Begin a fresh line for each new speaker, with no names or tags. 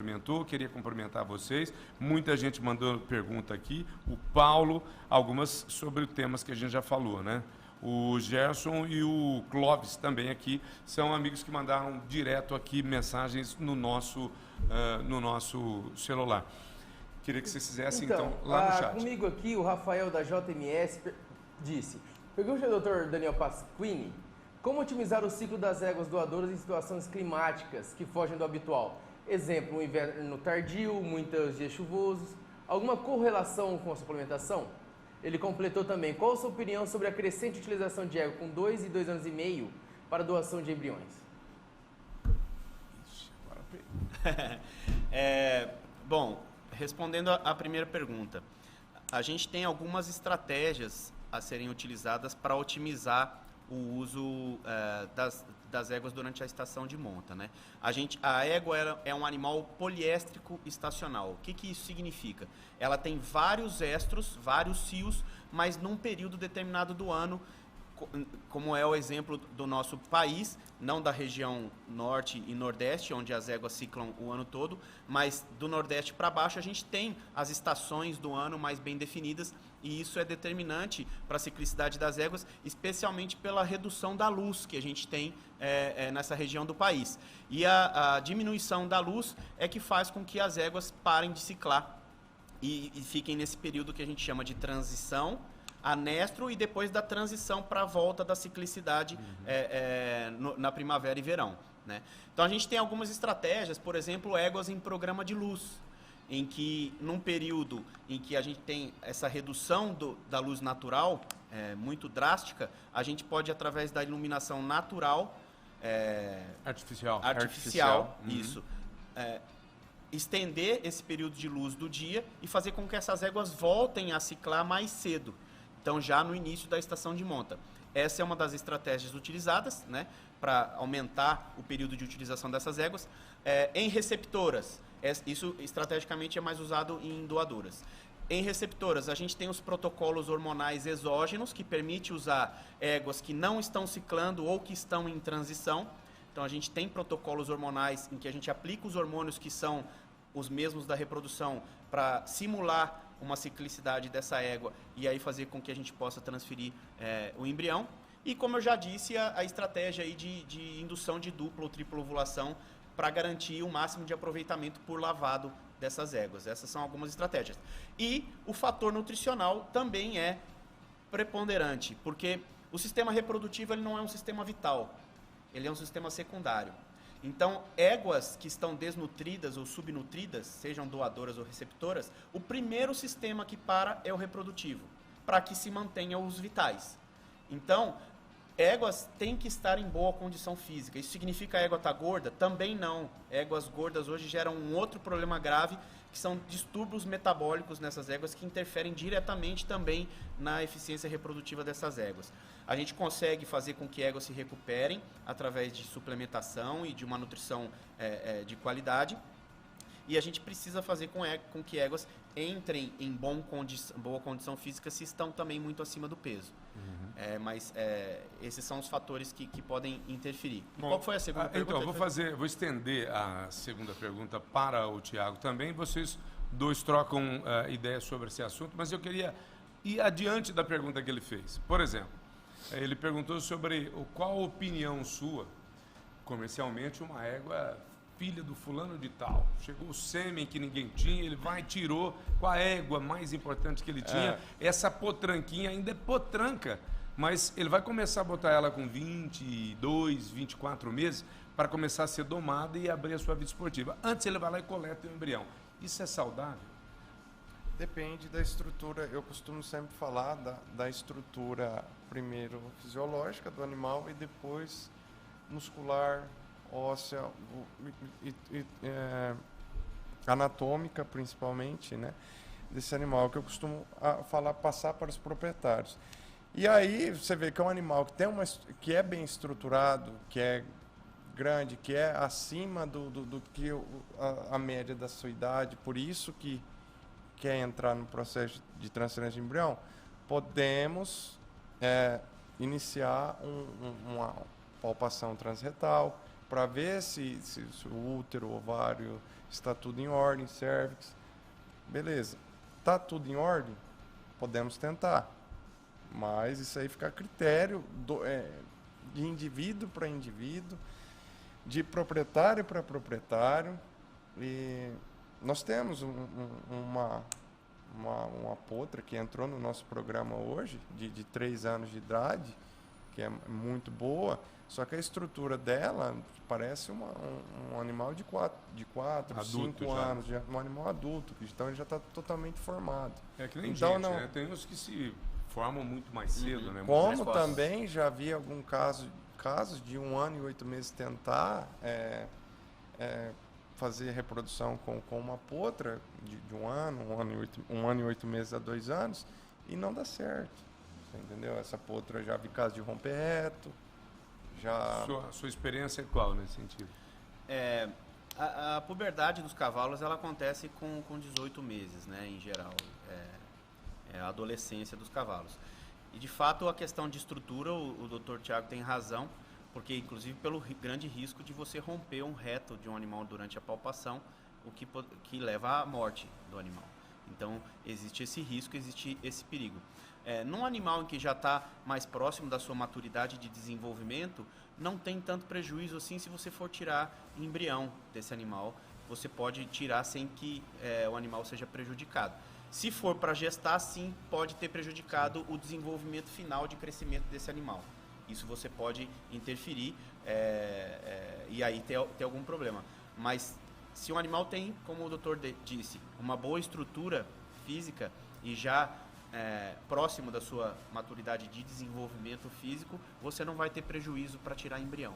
cumprimentou, queria cumprimentar vocês. Muita gente mandou pergunta aqui. O Paulo, algumas sobre temas que a gente já falou, né? O Gerson e o Clóvis também aqui são amigos que mandaram direto aqui mensagens no nosso celular. Queria que vocês fizessem, então, lá no chat.
Comigo aqui, o Rafael da JMS disse: pergunte ao Dr. Daniel Pasquini como otimizar o ciclo das éguas doadoras em situações climáticas que fogem do habitual. Exemplo, um inverno tardio, muitos dias chuvosos. Alguma correlação com a suplementação? Ele completou também: qual a sua opinião sobre a crescente utilização de égua com 2 e 2 anos e meio para doação de embriões?
Bom, respondendo à primeira pergunta, a gente tem algumas estratégias a serem utilizadas para otimizar o uso das éguas durante a estação de monta, né? A égua é um animal poliéstrico estacional. O que isso significa? Ela tem vários estros, vários cios, mas num período determinado do ano, como é o exemplo do nosso país, não da região norte e nordeste, onde as éguas ciclam o ano todo, mas do nordeste para baixo a gente tem as estações do ano mais bem definidas, e isso é determinante para a ciclicidade das éguas, especialmente pela redução da luz que a gente tem nessa região do país. E a diminuição da luz é que faz com que as éguas parem de ciclar e fiquem nesse período que a gente chama de transição, anestro, e depois da transição para a volta da ciclicidade na primavera e verão, né? Então a gente tem algumas estratégias, por exemplo, éguas em programa de luz, em que num período em que a gente tem essa redução da luz natural muito drástica, a gente pode, através da iluminação natural, artificial, isso, estender esse período de luz do dia e fazer com que essas éguas voltem a ciclar mais cedo. Então, já no início da estação de monta. Essa é uma das estratégias utilizadas, né, para aumentar o período de utilização dessas éguas. Em receptoras, isso estrategicamente é mais usado em doadoras. Em receptoras, a gente tem os protocolos hormonais exógenos, que permite usar éguas que não estão ciclando ou que estão em transição. Então, a gente tem protocolos hormonais em que a gente aplica os hormônios que são os mesmos da reprodução para simular uma ciclicidade dessa égua e aí fazer com que a gente possa transferir o embrião. E, como eu já disse, a estratégia aí de indução de dupla ou tripla ovulação para garantir o máximo de aproveitamento por lavado dessas éguas. Essas são algumas estratégias. E o fator nutricional também é preponderante, porque o sistema reprodutivo ele não é um sistema vital, ele é um sistema secundário. Então, éguas que estão desnutridas ou subnutridas, sejam doadoras ou receptoras, o primeiro sistema que para é o reprodutivo, para que se mantenham os vitais. Então, éguas têm que estar em boa condição física. Isso significa a égua estar gorda? Também não. Éguas gordas hoje geram um outro problema grave, que são distúrbios metabólicos nessas éguas que interferem diretamente também na eficiência reprodutiva dessas éguas. A gente consegue fazer com que éguas se recuperem através de suplementação e de uma nutrição de qualidade, e a gente precisa fazer com que éguas entrem em boa condição física se estão também muito acima do peso. Mas esses são os fatores que podem interferir. Bom, qual foi a segunda pergunta?
Então, vou estender a segunda pergunta para o Tiago também. Vocês dois trocam ideias sobre esse assunto, mas eu queria ir adiante da pergunta que ele fez. Por exemplo, ele perguntou sobre qual a opinião sua, comercialmente, uma égua filha do fulano de tal. Chegou o sêmen que ninguém tinha, ele vai e tirou com a égua mais importante que ele tinha. Essa potranquinha ainda é potranca, mas ele vai começar a botar ela com 22, 24 meses para começar a ser domada e abrir a sua vida esportiva. Antes ele vai lá e coleta o embrião. Isso é saudável?
Depende da estrutura. Eu costumo sempre falar da estrutura, primeiro fisiológica do animal e depois muscular, óssea, anatômica principalmente, né, desse animal, que eu costumo passar para os proprietários. E aí você vê que é um animal que é bem estruturado, que é grande, que é acima do que a média da sua idade, por isso que quer entrar no processo de transferência de embrião, podemos iniciar uma palpação transretal para ver se o útero, o ovário está tudo em ordem, cervix, beleza. Tá tudo em ordem? Podemos tentar, mas isso aí fica a critério de indivíduo para indivíduo, de proprietário para proprietário. E nós temos uma potra que entrou no nosso programa hoje, de 3 anos de idade, que é muito boa, só que a estrutura dela parece um animal de 4,
Adulto
5
já.
anos, um animal adulto, então ele já está totalmente formado.
É que nem
Então,
gente,
não-
né? Tem uns que se formam muito mais cedo, né?
Como
mais fácil.
também já vi algum casos de 1 ano e 8 meses tentar fazer reprodução com uma potra de 1 ano, 1 ano e 8 meses a 2 anos, e não dá certo. Você entendeu? Essa potra já vi caso de romper reto, já...
Sua experiência é qual nesse sentido?
A puberdade dos cavalos ela acontece com 18 meses, né, em geral. É a adolescência dos cavalos. E, de fato, a questão de estrutura, o Dr. Tiago tem razão, porque, inclusive, pelo grande risco de você romper um reto de um animal durante a palpação, o que leva à morte do animal. Então, existe esse risco, existe esse perigo. Num animal em que já está mais próximo da sua maturidade de desenvolvimento, não tem tanto prejuízo assim se você for tirar embrião desse animal. Você pode tirar sem que o animal seja prejudicado. Se for para gestar, sim, pode ter prejudicado o desenvolvimento final de crescimento desse animal. Isso você pode interferir e aí ter algum problema. Mas se o animal tem, como o doutor disse, uma boa estrutura física e já próximo da sua maturidade de desenvolvimento físico, você não vai ter prejuízo para tirar embrião.